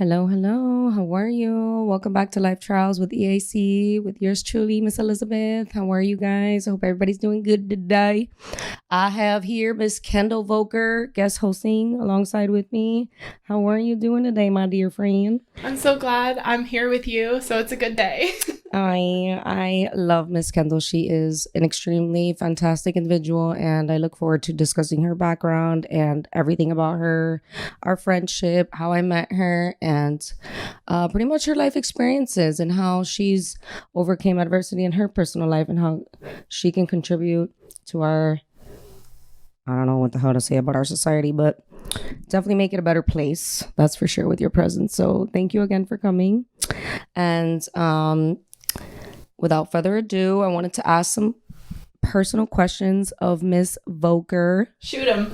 Hello, hello. How are you? Welcome back to Life Trials with EAC with yours truly, Miss Elizabeth. How are you guys? I hope everybody's doing good today. I have here Miss Kendahl Voelker guest hosting alongside with me. How are you doing today, my dear friend? I'm so glad I'm here with you, so it's a good day. I love Miss Kendahl. She is an extremely fantastic individual, and I look forward to discussing her background and everything about her, our friendship, how I met her, and pretty much her life experiences and how she's overcame adversity in her personal life and how she can contribute to our, I don't know what the hell to say about our society, but definitely make it a better place. That's for sure with your presence. So thank you again for coming. And without further ado, I wanted to ask some personal questions of Miss Voelker. Shoot him.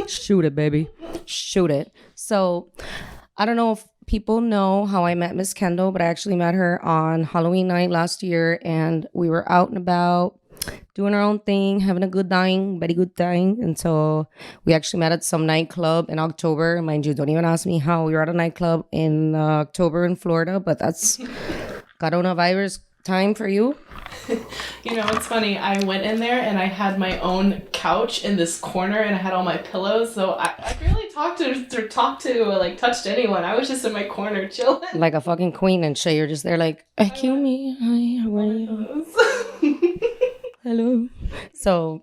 Shoot it, baby. Shoot it. So I don't know if people know how I met Miss Kendahl, but I actually met her on Halloween night last year, and we were out and about doing our own thing, having a good time, very good time. And so we actually met at some nightclub in October. Mind you, don't even ask me how we were at a nightclub in October in Florida, but that's coronavirus time for you. You know, it's funny. I went in there and I had my own couch in this corner and I had all my pillows. So I barely touched touched anyone. I was just in my corner chilling. Like a fucking queen and shit. You're just there like, excuse me. Hi, how are you? Hello. So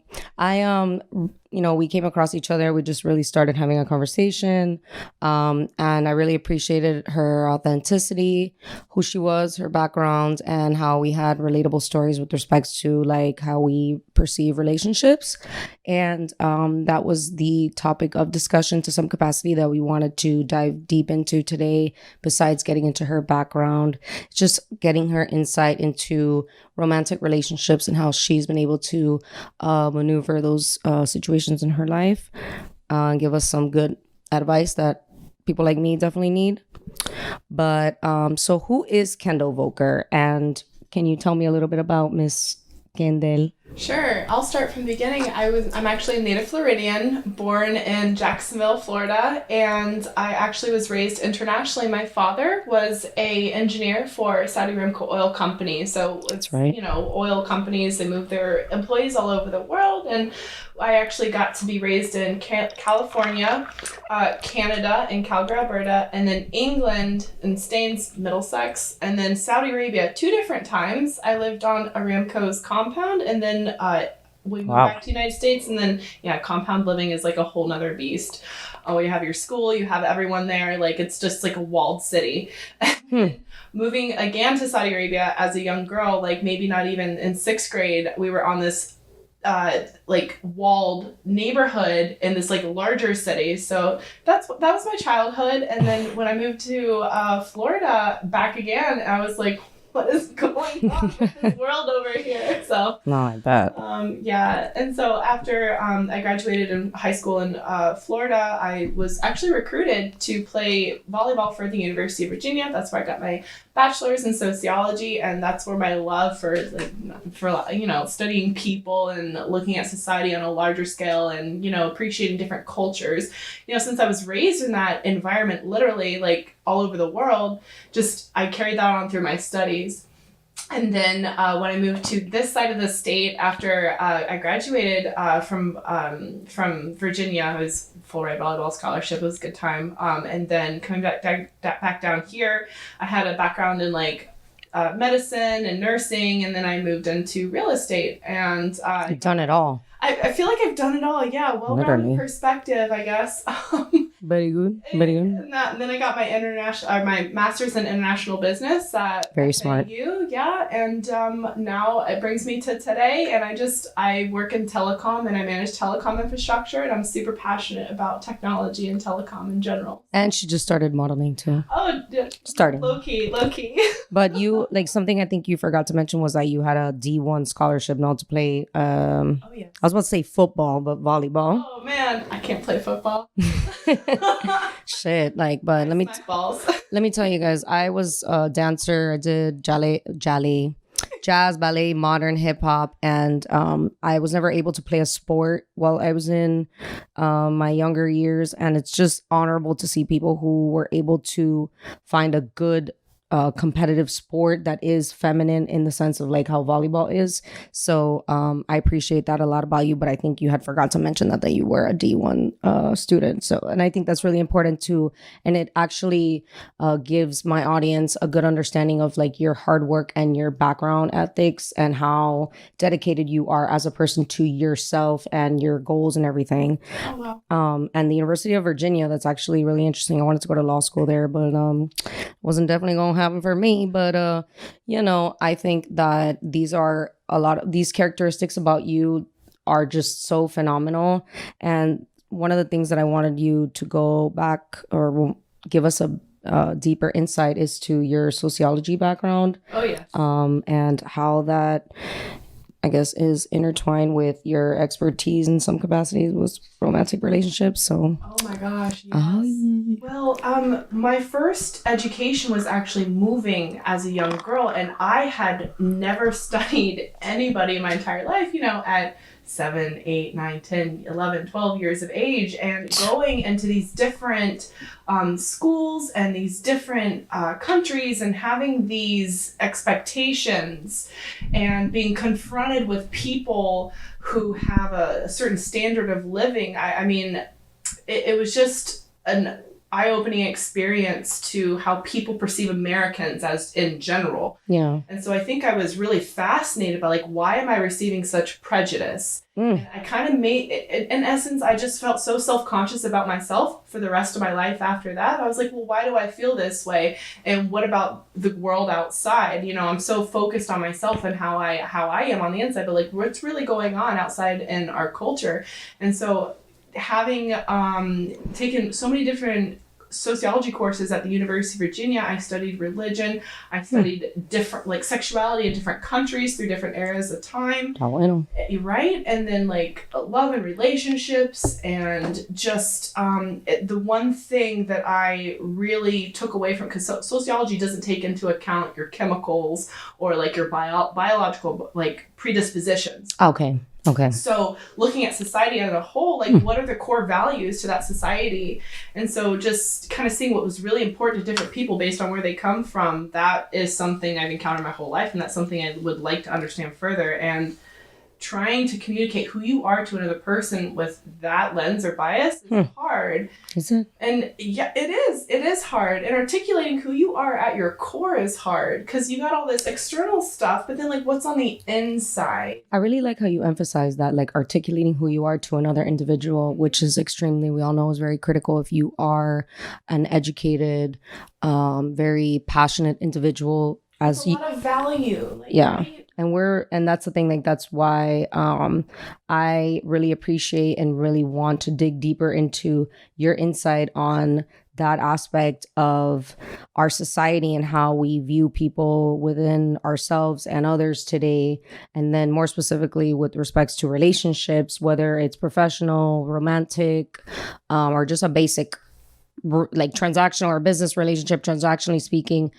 we came across each other. We just really started having a conversation. And I really appreciated her authenticity, who she was, her background, and how we had relatable stories with respect to like how we perceive relationships. And that was the topic of discussion to some capacity that we wanted to dive deep into today, besides getting into her background, just getting her insight into romantic relationships and how she's been able to maneuver those situations in her life, give us some good advice that people like me definitely need. But so who is Kendahl Voelker, and can you tell me a little bit about Miss Kendahl? Sure. I'll start from the beginning. I'm actually a native Floridian, born in Jacksonville, Florida, and I actually was raised internationally. My father was a engineer for Saudi Aramco oil company. So it's, right. Oil companies, they move their employees all over the world. And I actually got to be raised in California, Canada, in Calgary, Alberta, and then England in Staines, Middlesex, and then Saudi Arabia 2 different times. I lived on Aramco's compound, and then we moved back to the United States, and then compound living is like a whole nother beast. You have your school, you have everyone there, like it's just like a walled city. Moving again to Saudi Arabia as a young girl, like maybe not even in 6th grade, we were on this walled neighborhood in this like larger city. So that was my childhood. And then when I moved to Florida back again, I was like, what is going on with this world over here? So no, I bet. And so after I graduated in high school in Florida, I was actually recruited to play volleyball for the University of Virginia. That's where I got my bachelor's in sociology, and that's where my love for studying people and looking at society on a larger scale and appreciating different cultures. Since I was raised in that environment, literally like all over the world, just I carried that on through my studies. And then when I moved to this side of the state after I graduated from Virginia, I was full ride volleyball scholarship. It was a good time. And then coming back down here, I had a background in medicine and nursing, and then I moved into real estate. And you've done it all. I feel like I've done it all. Yeah, well-rounded perspective, I guess. Very good. Very good. And then I got my master's in international business. Very smart. Yeah. And now it brings me to today, and I work in telecom, and I manage telecom infrastructure, and I'm super passionate about technology and telecom in general. And she just started modeling too. Oh, yeah. Starting. Low key. But you, something I think you forgot to mention was that you had a D1 scholarship not to play, oh, yes. I was about to say football, but volleyball. Oh man, I can't play football. Shit, but let me tell you guys, I was a dancer. I did jazz, ballet, modern, hip hop. And I was never able to play a sport while I was in my younger years. And it's just honorable to see people who were able to find a good competitive sport that is feminine in the sense of like how volleyball is. So I appreciate that a lot about you, but I think you had forgot to mention that you were a D1 student. So, and I think that's really important too. And it actually gives my audience a good understanding of like your hard work and your background ethics and how dedicated you are as a person to yourself and your goals and everything. Oh, wow. And the University of Virginia, that's actually really interesting. I wanted to go to law school there, but wasn't definitely going to happen for me. But you know, I think that these are a lot of these characteristics about you are just so phenomenal. And one of the things that I wanted you to go back or give us a deeper insight is to your sociology background. Oh, yes. And how that, I guess, is intertwined with your expertise in some capacities with romantic relationships. So, oh my gosh, yes. Well, my first education was actually moving as a young girl, and I had never studied anybody in my entire life, you know, at 7, 8, 9, 10, 11, 12 years of age, and going into these different schools and these different countries and having these expectations and being confronted with people who have a certain standard of living. I mean, it was just an eye-opening experience to how people perceive Americans as in general. yeah. And so I think I was really fascinated by like, why am I receiving such prejudice? And I kind of made, in essence, I just felt so self-conscious about myself for the rest of my life after that. I was like, well, why do I feel this way? And what about the world outside? You know, I'm so focused on myself and how I am on the inside, but like what's really going on outside in our culture? And so having taken so many different sociology courses at the University of Virginia, I studied religion. I studied different, like sexuality in different countries through different eras of time. Oh, I know. Right? And then like love and relationships, and just the one thing that I really took away from, because sociology doesn't take into account your chemicals or like your biological like predispositions. Okay. So looking at society as a whole, like what are the core values to that society? And so just kind of seeing what was really important to different people based on where they come from, that is something I've encountered my whole life. And that's something I would like to understand further. And trying to communicate who you are to another person with that lens or bias is hard. Is it? And yeah, it is. It is hard. And articulating who you are at your core is hard because you got all this external stuff, but then like what's on the inside? I really like how you emphasize that, like articulating who you are to another individual, which is extremely, we all know is very critical if you are an educated, very passionate individual. As a lot of value. Like, yeah. Right? And that's the thing, like, that's why I really appreciate and really want to dig deeper into your insight on that aspect of our society and how we view people within ourselves and others today. And then more specifically with respects to relationships, whether it's professional, romantic, or just a basic like transactional or business relationship. Transactionally speaking,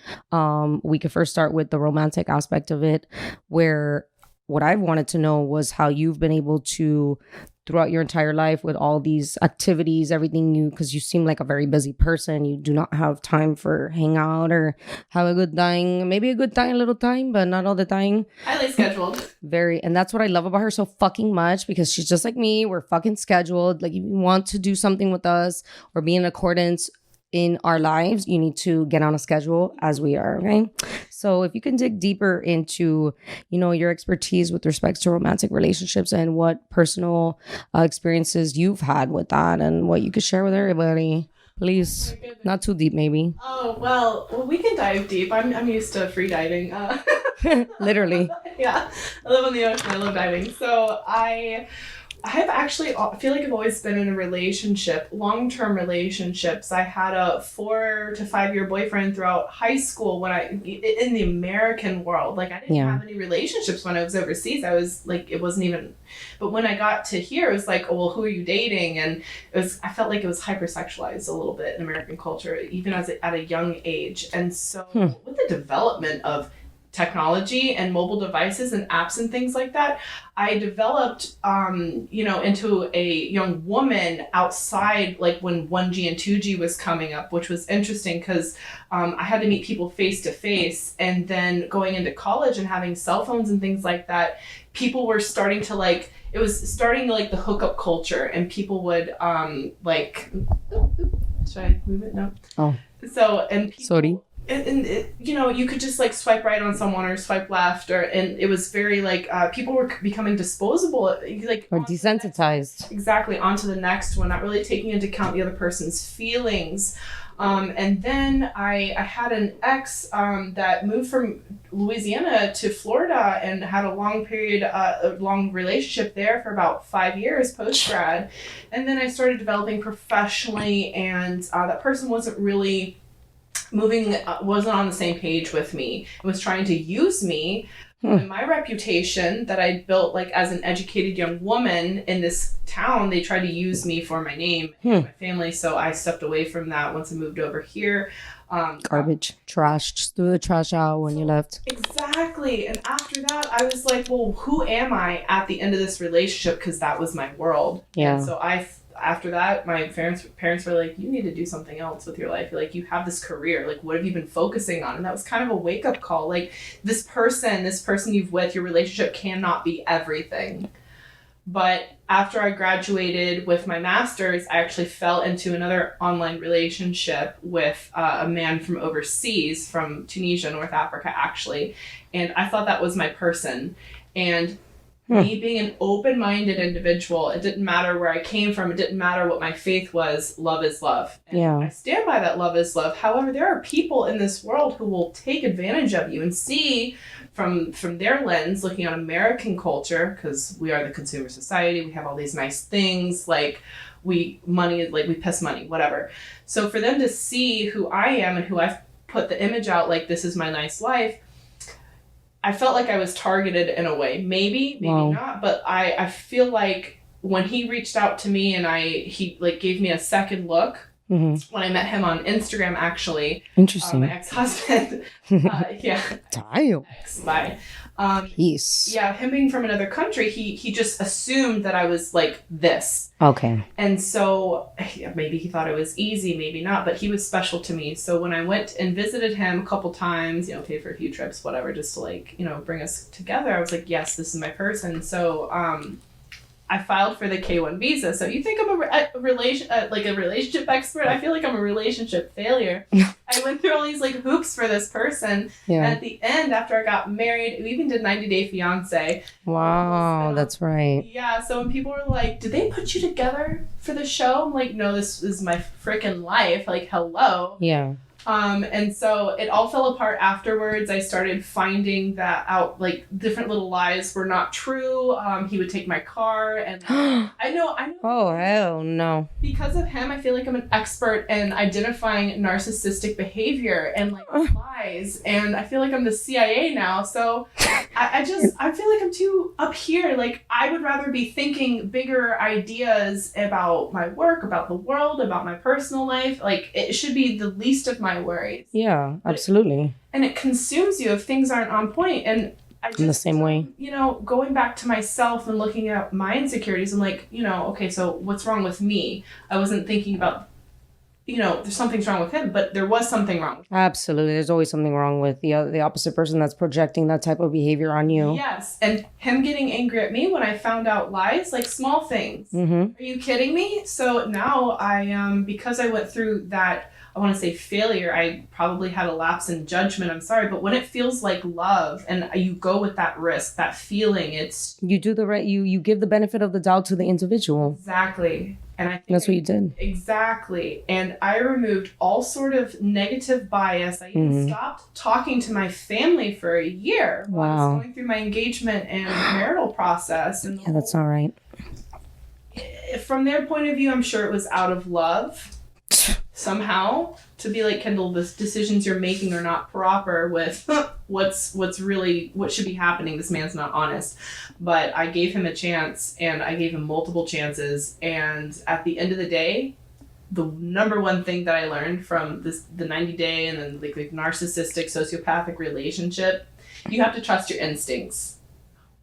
we could first start with the romantic aspect of it, where what I wanted to know was how you've been able to, throughout your entire life with all these activities, everything because you seem like a very busy person. You do not have time for hang out or have a good time, maybe a good time, a little time, but not all the time. Highly scheduled. Very. And that's what I love about her so fucking much, because she's just like me. We're fucking scheduled. Like if you want to do something with us or be in accordance in our lives, you need to get on a schedule as we are. Okay. So if you can dig deeper into, your expertise with respect to romantic relationships and what personal experiences you've had with that and what you could share with everybody, please. Not too deep, maybe. Oh, well, we can dive deep. I'm used to free diving. Literally. Yeah. I live on the ocean. I love diving. So I have actually, I feel like I've always been in a relationship, long-term relationships. I had a 4 to 5 year boyfriend throughout high school in the American world. Like I didn't have any relationships when I was overseas. I was like, it wasn't even, but when I got to here, it was like, oh, well, who are you dating? And I felt like it was hypersexualized a little bit in American culture, even at a young age. And so with the development of technology and mobile devices and apps and things like that, I developed, into a young woman outside, like when 1G and 2G was coming up, which was interesting because I had to meet people face to face. And then going into college and having cell phones and things like that, people were starting to it was starting to the hookup culture, and people would should I move it? No. Oh. So, and people, Sorry. And you could just swipe right on someone or swipe left, and it was very people were becoming disposable, or desensitized. Exactly, onto the next one, not really taking into account the other person's feelings. And then I had an ex that moved from Louisiana to Florida and had a long relationship there for about 5 years post-grad. And then I started developing professionally, and that person wasn't really wasn't on the same page with me. It was trying to use me. And my reputation that I built as an educated young woman in this town, they tried to use me for my name and my family. So I stepped away from that once I moved over here. Garbage, trash, just threw the trash out when you left. Exactly. And after that, I was like, well, who am I at the end of this relationship? Because that was my world. Yeah. And so after that, my parents were like, you need to do something else with your life. You have this career. What have you been focusing on? And that was kind of a wake-up call. This person you've with, your relationship cannot be everything. But after I graduated with my master's, I actually fell into another online relationship with a man from overseas, from Tunisia, North Africa, actually. And I thought that was my person. And me being an open-minded individual, it didn't matter where I came from. It didn't matter what my faith was. Love is love. And I stand by that. Love is love. However, there are people in this world who will take advantage of you and see from their lens, looking at American culture, because we are the consumer society. We have all these nice things we piss money, whatever. So for them to see who I am and who I've put the image out, this is my nice life, I felt like I was targeted in a way. Maybe not, but I feel like when he reached out to me and he gave me a second look when I met him on Instagram, actually. Interesting. My ex-husband. Yeah. Damn. Bye. Peace. Yeah, him being from another country, he just assumed that I was this. Okay. And so maybe he thought it was easy, maybe not, but he was special to me. So when I went and visited him a couple times, paid for a few trips, whatever, just to bring us together, I was like, yes, this is my person. So I filed for the K-1 visa. So you think I'm a relationship expert? I feel like I'm a relationship failure. I went through all these hoops for this person. Yeah. And at the end, after I got married, we even did 90 Day Fiance. Wow, that's right. Yeah. So when people were like, did they put you together for the show? I'm like, no, this is my freaking life. Hello. Yeah. And so it all fell apart afterwards. I started finding that out, different little lies were not true. He would take my car, and I know. Oh, hell no. Because of him, I feel like I'm an expert in identifying narcissistic behavior and lies. And I feel like I'm the CIA now. So I feel like I'm too up here. I would rather be thinking bigger ideas about my work, about the world, about my personal life. It should be the least of my worries. Yeah, absolutely. And it consumes you if things aren't on point. And I just, in the same way. Going back to myself and looking at my insecurities, I'm like, okay, so what's wrong with me? I wasn't thinking about, there's something's wrong with him, but there was something wrong. Absolutely. There's always something wrong with the opposite person that's projecting that type of behavior on you. Yes. And him getting angry at me when I found out lies, small things. Mm-hmm. Are you kidding me? So now because I went through that, I want to say failure, I probably had a lapse in judgment. I'm sorry. But when it feels like love and you go with that risk, that feeling, you do the right, you give the benefit of the doubt to the individual. Exactly. And I think that's what you did. Exactly. And I removed all sort of negative bias. I even stopped talking to my family for a year while I was going through my engagement and marital process. And yeah, that's all right. From their point of view, I'm sure it was out of love. Somehow, to be like, Kendahl, the decisions you're making are not proper with what should be happening. This man's not honest. But I gave him a chance, and I gave him multiple chances. And at the end of the day, the number one thing that I learned from the 90-day and then like narcissistic sociopathic relationship, you have to trust your instincts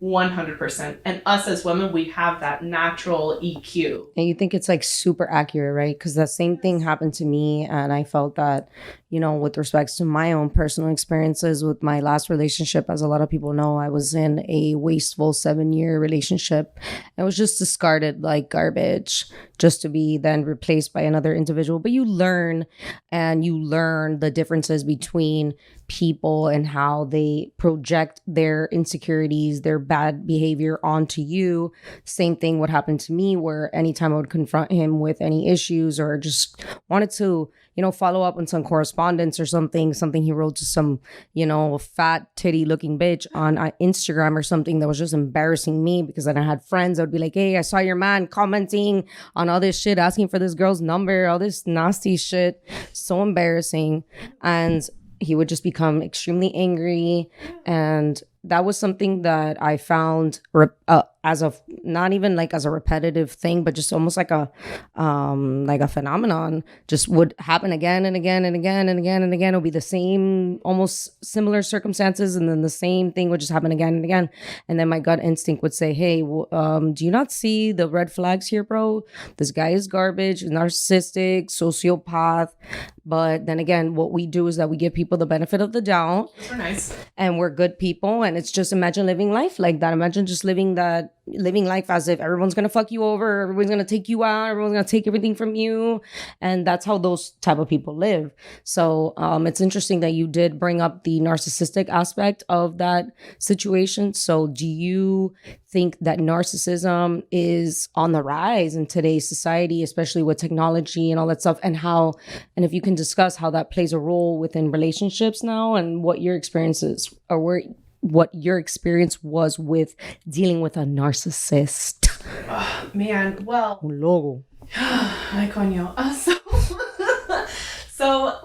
100%. And us as women, we have that natural EQ. And you think it's like super accurate, right? Because the same thing happened to me. And I felt that, you know, with respects to my own personal experiences with my last relationship, as a lot of people know, I was in a wasteful 7-year relationship. It was just discarded like garbage just to be then replaced by another individual. But you learn the differences between people and how they project their insecurities, their bad behavior onto you. Same thing would happen to me, where anytime I would confront him with any issues or just wanted to, you know, follow up on some correspondence or something he wrote to some, you know, fat titty looking bitch on Instagram or something that was just embarrassing me, because then I had friends that would be like, hey, I saw your man commenting on all this shit, asking for this girl's number, all this nasty shit. So embarrassing. And he would just become extremely angry. And that was something that I found as a, not even like as a repetitive thing, but just almost like a phenomenon, just would happen again and again and again and again and again. It'll be the same, almost similar circumstances. And then the same thing would just happen again and again. And then my gut instinct would say, hey, do you not see the red flags here, bro? This guy is garbage, narcissistic, sociopath. But then again, what we do is that we give people the benefit of the doubt. We're nice. And we're good people. And it's just, imagine living life like that. Imagine just living life as if everyone's going to fuck you over, everyone's going to take you out, everyone's going to take everything from you. And that's how those type of people live. So it's interesting that you did bring up the narcissistic aspect of that situation. So do you think that narcissism is on the rise in today's society, especially with technology and all that stuff, and if you can discuss how that plays a role within relationships now, and what your experiences or what your experience was with dealing with a narcissist? Oh, man, well, logo. Ay, coño. So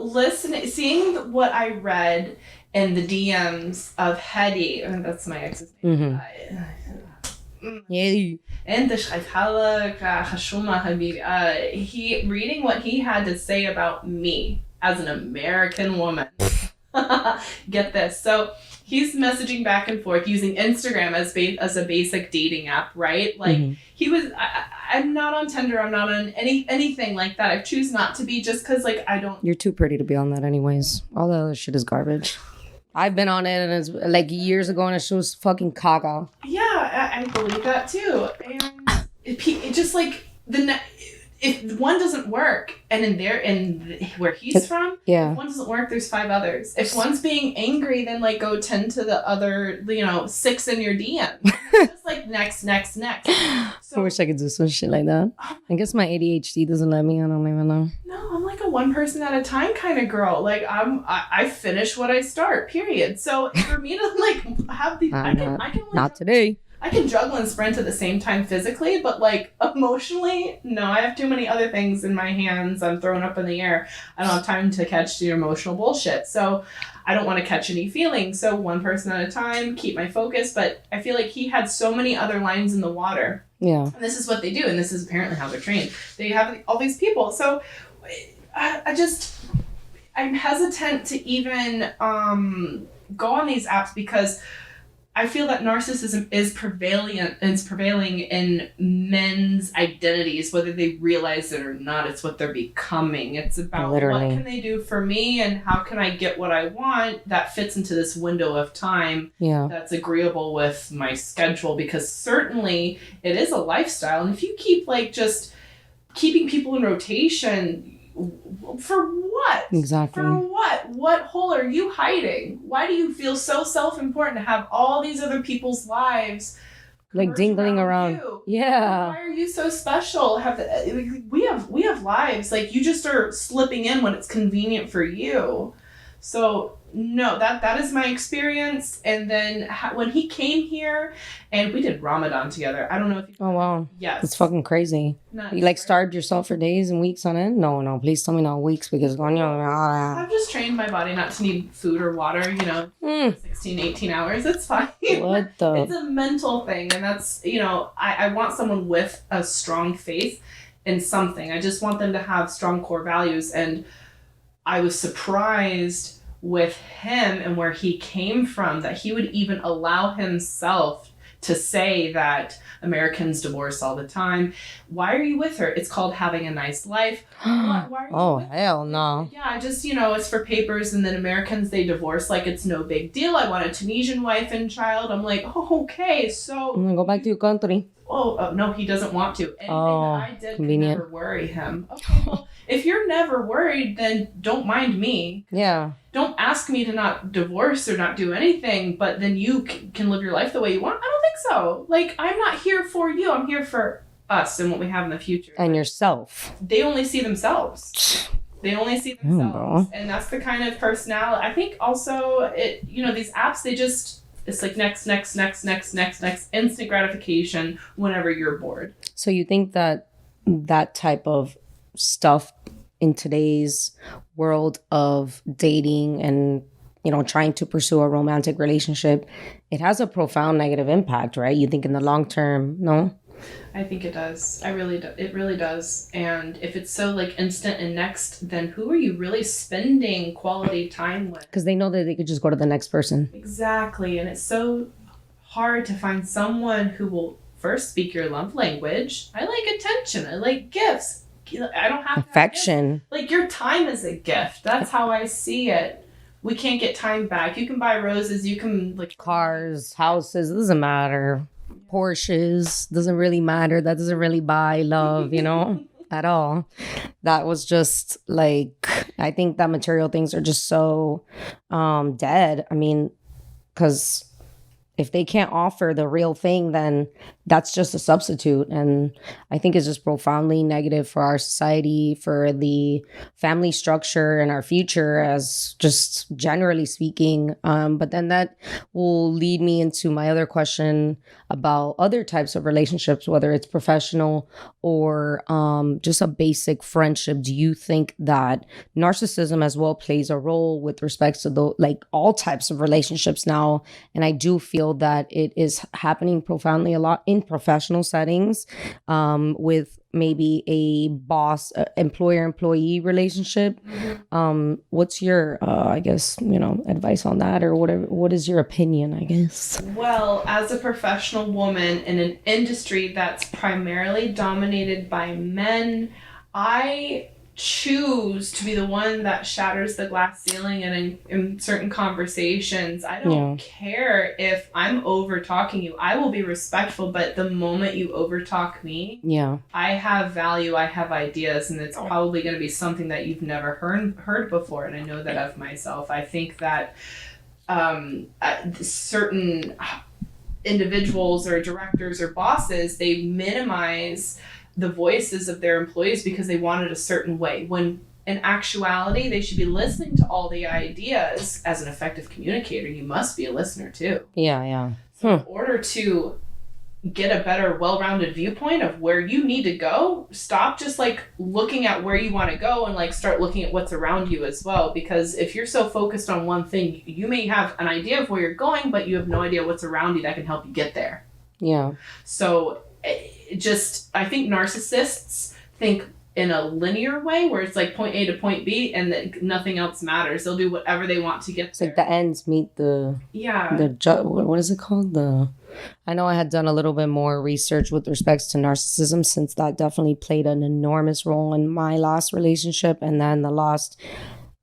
seeing what I read in the DMs of Hedy, and that's my ex's name. Yeah. انت حالك حشومة حبيبي. Reading what he had to say about me as an American woman. Get this. So he's messaging back and forth using Instagram as a basic dating app, right? Like he was. I'm not on Tinder. I'm not on anything like that. I choose not to be, just because like I don't. You're too pretty to be on that, anyways. All the other shit is garbage. I've been on it, and it's like years ago, and it was fucking caca. Yeah, I believe that too. And it just like if one doesn't work, and where he's from, yeah, if one doesn't work, there's 5 others. If one's being angry, then like go 10 to the other, 6 in your DM. Just like next. So, I wish I could do some shit like that. I guess my ADHD doesn't let me. I don't even know. No, I'm like a one person at a time kind of girl. Like I finish what I start. Period. So for me to like have the I can not today. I can juggle and sprint at the same time physically, but like emotionally, no, I have too many other things in my hands. I'm thrown up in the air. I don't have time to catch the emotional bullshit. So I don't want to catch any feelings. So one person at a time, keep my focus. But I feel like he had so many other lines in the water. Yeah. And this is what they do. And this is apparently how they're trained. They have all these people. So I'm hesitant to even go on these apps, because I feel that narcissism is prevailing in men's identities, whether they realize it or not. It's what they're becoming. It's about Literally. What can they do for me, and how can I get what I want that fits into this window of time that's agreeable with my schedule, because certainly it is a lifestyle. And if you keep like just keeping people in rotation, for what? Exactly. For what? What hole are you hiding? Why do you feel so self-important to have all these other people's lives like dingling around? You? Yeah. Why are you so special? We have lives. Like, you just are slipping in when it's convenient for you. So no, that is my experience. And then when he came here, and we did Ramadan together. I don't know if you. Oh wow. Yes. It's fucking crazy. You like starved yourself for days and weeks on end? No, please tell me not weeks, because I've just trained my body not to need food or water, 16, 18 hours. It's fine. What the? It's a mental thing. And that's, I want someone with a strong faith in something. I just want them to have strong core values. And I was surprised with him and where he came from, that he would even allow himself to say that Americans divorce all the time. Why are you with her? It's called having a nice life. Why are you Oh, with her? hell no. Yeah, I just, it's for papers, and then Americans, they divorce like it's no big deal. I want a Tunisian wife and child. I'm like, oh, okay, so... I'm gonna go back to your country. Oh, no, he doesn't want to. Anything that I did convenient. could never worry him. Okay, well, if you're never worried, then don't mind me. Yeah. Don't ask me to not divorce or not do anything, but then you can live your life the way you want. I don't think so. Like, I'm not here for you. I'm here for us and what we have in the future. And yourself. They only see themselves. They only see themselves. And that's the kind of personality. I think also, these apps, it's like next, instant gratification whenever you're bored. So you think that type of stuff in today's world of dating and, trying to pursue a romantic relationship, it has a profound negative impact, right? You think in the long term, no? I think it does. It really does. And if it's so like instant and next, then who are you really spending quality time with? Because they know that they could just go to the next person. Exactly. And it's so hard to find someone who will first speak your love language. I like attention. I like gifts. I don't have affection. Like, your time is a gift. That's how I see it. We can't get time back. You can buy roses. You can cars, houses. Doesn't matter. Porsches doesn't really matter. That doesn't really buy love, at all. That was just I think that material things are just so dead. I mean, because if they can't offer the real thing, then that's just a substitute. And I think it's just profoundly negative for our society, for the family structure and our future, as just generally speaking. But then that will lead me into my other question about other types of relationships, whether it's professional or just a basic friendship. Do you think that narcissism as well plays a role with respect to all types of relationships now? And I do feel that it is happening profoundly a lot in professional settings, with maybe a boss employer-employee relationship. What's your advice on that, or whatever? What is your opinion, I guess? Well, as a professional woman in an industry that's primarily dominated by men, I choose to be the one that shatters the glass ceiling, and in certain conversations, I don't care if I'm over talking you. I will be respectful, but the moment you over talk me, I have value, I have ideas, and it's probably going to be something that you've never heard before. And I know that of myself. I think that certain individuals or directors or bosses, they minimize the voices of their employees because they want it a certain way, when in actuality they should be listening to all the ideas. As an effective communicator, you must be a listener too. So in order to get a better, well-rounded viewpoint of where you need to go, stop just looking at where you want to go and start looking at what's around you as well. Because if you're so focused on one thing, you may have an idea of where you're going, but you have no idea what's around you that can help you get there. So I think narcissists think in a linear way, where it's point A to point B and that nothing else matters. They'll do whatever they want to get there. It's the ends meet the what is it called? I know I had done a little bit more research with respects to narcissism, since that definitely played an enormous role in my last relationship. And then the last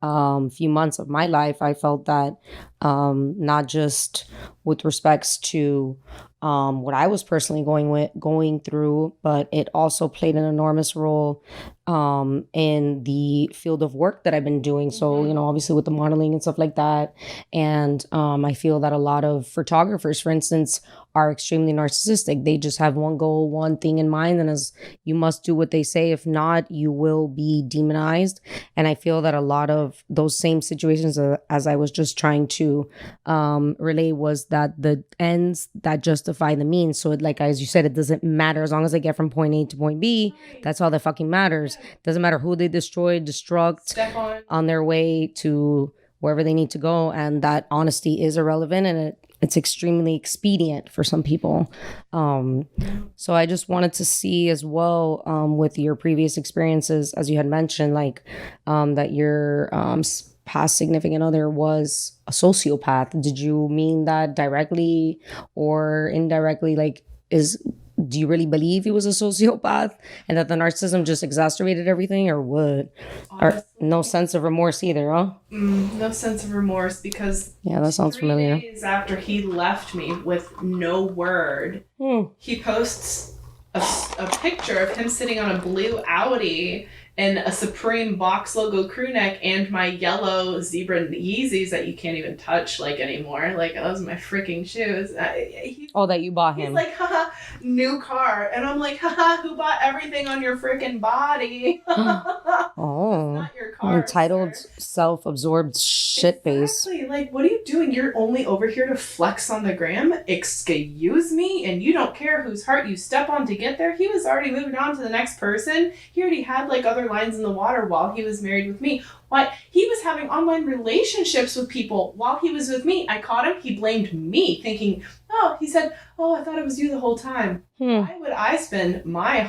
few months of my life, I felt that not just with respects to what I was personally going through, but it also played an enormous role in the field of work that I've been doing. So, obviously with the modeling and stuff like that. And I feel that a lot of photographers, for instance, are extremely narcissistic. They just have one goal, one thing in mind, and as you must do what they say. If not, you will be demonized. And I feel that a lot of those same situations, as I was just trying to relay, was that the ends that justify the means. So as you said, it doesn't matter as long as I get from point A to point B. That's all that fucking matters. Doesn't matter who they destruct on their way to wherever they need to go. And that honesty is irrelevant, and it's extremely expedient for some people. So I just wanted to see as well, with your previous experiences, as you had mentioned, like that your past significant other was a sociopath. Did you mean that directly or indirectly? Like, do you really believe he was a sociopath and that the narcissism just exacerbated everything, or what? Or no sense of remorse either, huh? No sense of remorse, because that sounds familiar. 3 days after he left me with no word, he posts a picture of him sitting on a blue Audi and a Supreme box logo crew neck and my yellow zebra Yeezys that you can't even touch like anymore. Like, those are my freaking shoes. That you bought him. He's like, haha, new car. And I'm like, haha, who bought everything on your freaking body? Not your car, entitled, sir. Self-absorbed shit face. Exactly. Like, what are you doing? You're only over here to flex on the gram? Excuse me? And you don't care whose heart you step on to get there? He was already moving on to the next person. He already had like other lines in the water while he was married with me. Why? He was having online relationships with people while he was with me. I caught him. He blamed me, thinking, he said, I thought it was you the whole time. Why would I spend my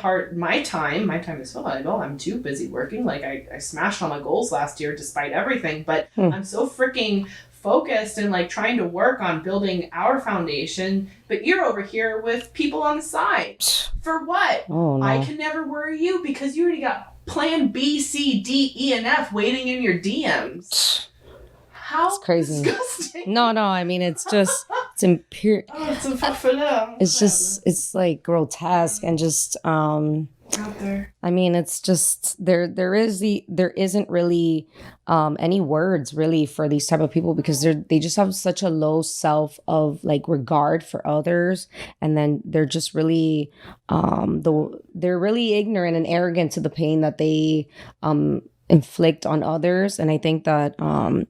time is so valuable. I'm too busy working. Like, I smashed all my goals last year despite everything, but I'm so freaking focused and like trying to work on building our foundation, but you're over here with people on the side. For what? Oh, no. I can never worry you because you already got plan B, C, D, E, and F waiting in your DMs. How it's crazy. Disgusting. No, I mean, it's just, it's impure. It's like grotesque and just, out there. I mean, it's just, there isn't really any words really for these type of people, because they just have such a low self of like regard for others, and then they're just really they're really ignorant and arrogant to the pain that they inflict on others. And I think that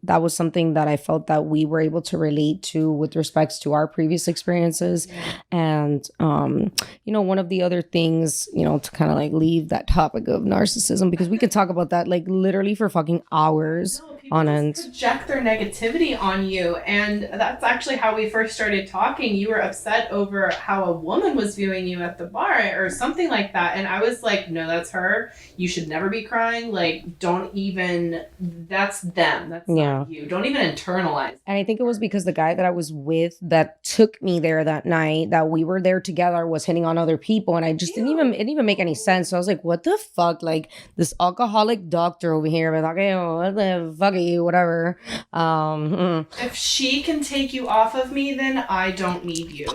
that was something that I felt that we were able to relate to with respects to our previous experiences. And one of the other things, to kind of like leave that topic of narcissism, because we could talk about that like literally for fucking hours on end. Project their negativity on you, and that's actually how we first started talking. You were upset over how a woman was viewing you at the bar or something like that, and I was like, no, that's her. You should never be crying. Like, don't even, that's them. That's not you. Don't even internalize. And I think it was because the guy that I was with that took me there that night, that we were there together, was hitting on other people, and I just it didn't even make any sense. So I was like, what the fuck? Like, this alcoholic doctor over here, but like, what the fuck are you, whatever. If she can take you off of me, then I don't need you.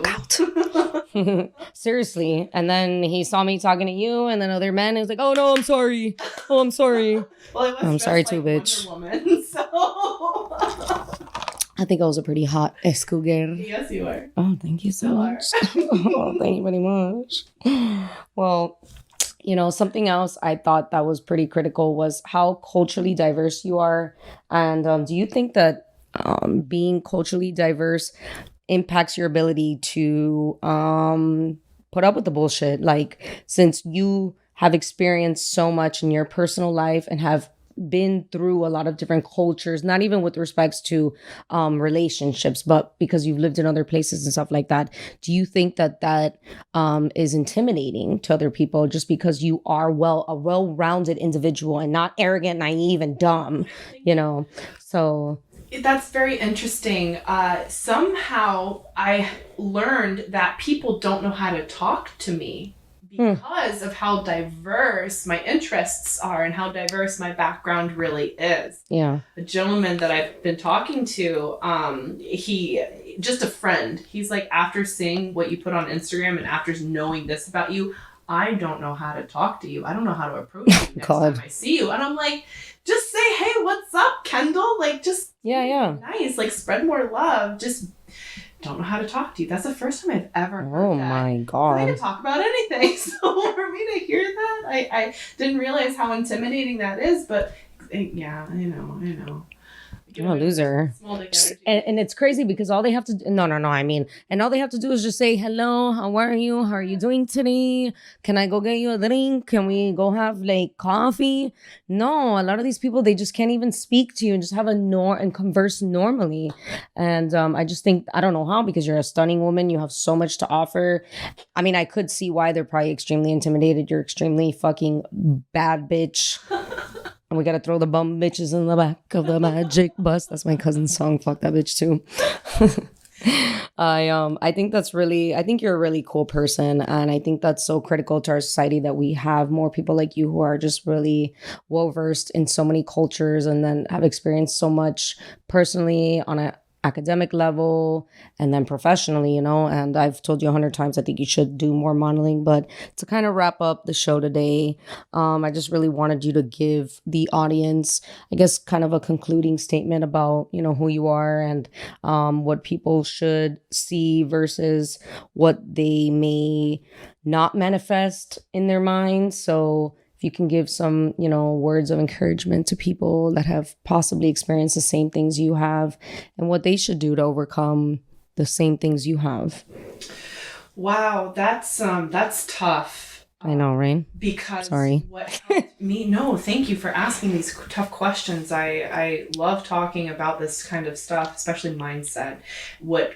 Seriously. And then he saw me talking to you and then other men, and he was like, oh no, I'm sorry. Oh, I'm sorry. Well, I'm sorry too, bitch. Woman, so. I think I was a pretty hot escouguer. Yes, you are. Oh, thank you so much. Oh, thank you very much. Well, something else I thought that was pretty critical was how culturally diverse you are. And do you think that being culturally diverse impacts your ability to put up with the bullshit? Like, since you have experienced so much in your personal life and have been through a lot of different cultures, not even with respects to relationships, but because you've lived in other places and stuff like that, do you think that is intimidating to other people, just because you are a well-rounded individual and not arrogant, naive, and dumb, So that's very interesting. Somehow I learned that people don't know how to talk to me because of how diverse my interests are and how diverse my background really is. Yeah. A gentleman that I've been talking to, he, just a friend, he's like, after seeing what you put on Instagram and after knowing this about you, I don't know how to talk to you. I don't know how to approach you next time I see you. And I'm like, just say, hey, what's up, Kendahl? Like, just nice. Like, spread more love. Just don't know how to talk to you. That's the first time I've ever heard that. Oh my God. I can talk about anything. So for me to hear that, I didn't realize how intimidating that is. But yeah, I know. I'm a loser. Small dick energy. And it's crazy because all they have to do, and all they have to do is just say, hello, how are you? How are you doing today? Can I go get you a drink? Can we go have like coffee? No, a lot of these people, they just can't even speak to you and just have and converse normally. And I just think, I don't know how, because you're a stunning woman. You have so much to offer. I mean, I could see why they're probably extremely intimidated. You're extremely fucking bad bitch. And we gotta throw the bum bitches in the back of the magic bus. That's my cousin's song. Fuck that bitch too. I think you're a really cool person, and I think that's so critical to our society that we have more people like you who are just really well versed in so many cultures and then have experienced so much personally on a academic level and then professionally, and I've told you 100 times, I think you should do more modeling. But to kind of wrap up the show today, I just really wanted you to give the audience, I guess, kind of a concluding statement about, who you are and what people should see versus what they may not manifest in their minds. So if you can give some, words of encouragement to people that have possibly experienced the same things you have and what they should do to overcome the same things you have. Wow, that's tough. I know, right? Because sorry. What helped me? No, thank you for asking these tough questions. I love talking about this kind of stuff, especially mindset.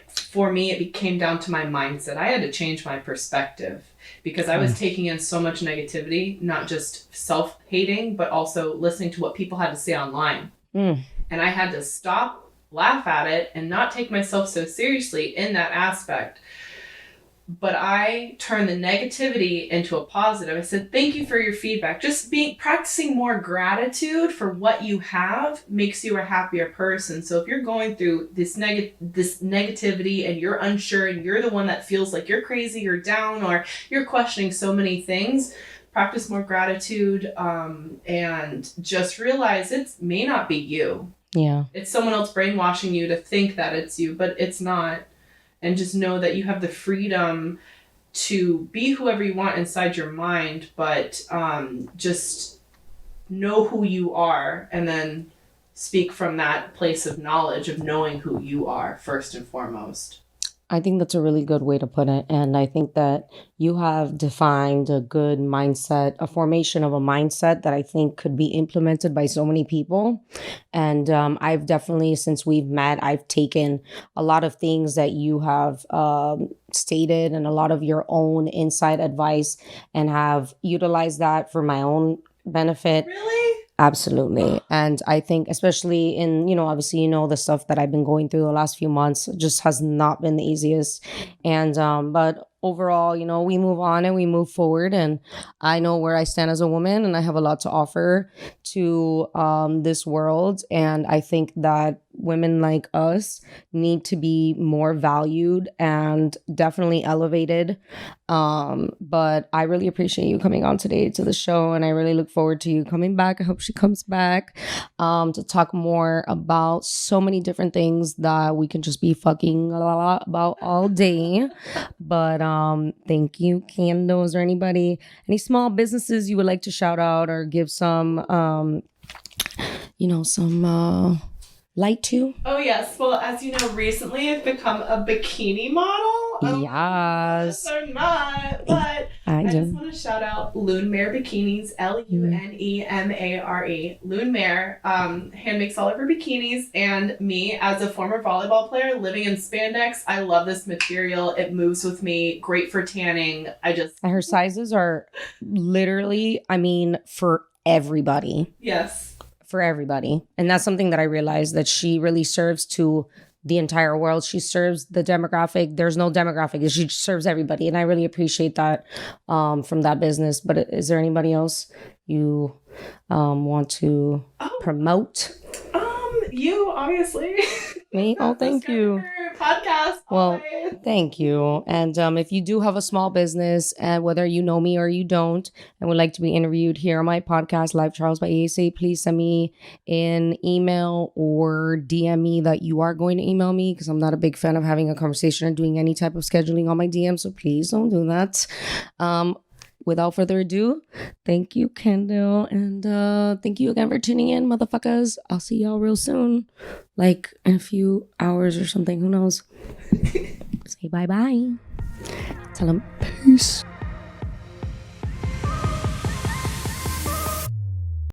For me, it came down to my mindset. I had to change my perspective. Because I was taking in so much negativity, not just self-hating, but also listening to what people had to say online. And I had to stop, laugh at it, and not take myself so seriously in that aspect. But I turned the negativity into a positive. I said, thank you for your feedback. Just practicing more gratitude for what you have makes you a happier person. So if you're going through this negativity and you're unsure and you're the one that feels like you're crazy, you're down, or you're questioning so many things, practice more gratitude and just realize it may not be you. Yeah. It's someone else brainwashing you to think that it's you, but it's not. And just know that you have the freedom to be whoever you want inside your mind, but just know who you are and then speak from that place of knowledge of knowing who you are first and foremost. I think that's a really good way to put it. And I think that you have defined a good mindset, a formation of a mindset that I think could be implemented by so many people. And I've definitely, since we've met, I've taken a lot of things that you have stated and a lot of your own inside advice and have utilized that for my own benefit. Really? Absolutely. And I think especially in, obviously, the stuff that I've been going through the last few months just has not been the easiest. And, but overall, we move on and we move forward, and I know where I stand as a woman and I have a lot to offer to this world. And I think that women like us need to be more valued and definitely elevated. But I really appreciate you coming on today to the show, and I really look forward to you coming back. I hope she comes back to talk more about so many different things that we can just be fucking about all day. But thank you, Kendahl. Is there any small businesses you would like to shout out or give some some light to? Oh yes. Well, as you know, recently I've become a bikini model. Yes. Or not, but I just want to shout out Lune Mare Bikinis, Lunemare. Lune Mare hand makes all of her bikinis, and me as a former volleyball player living in spandex, I love this material. It moves with me, great for tanning. And her sizes are literally, for everybody. Yes. For everybody. And that's something that I realized, that she really serves to the entire world. She serves the demographic. There's no demographic. She serves everybody. And I really appreciate that from that business. But is there anybody else you want to promote? You, obviously. Me? Oh, thank you. Podcast. Well, thank you. And if you do have a small business, and whether you know me or you don't, and would like to be interviewed here on my podcast, Live Trials by ASA, please send me an email or DM me that you are going to email me, because I'm not a big fan of having a conversation or doing any type of scheduling on my DM. So please don't do that. without further ado, thank you, Kendahl. And thank you again for tuning in, motherfuckers. I'll see y'all real soon. Like in a few hours or something. Who knows? Say bye-bye. Tell them peace.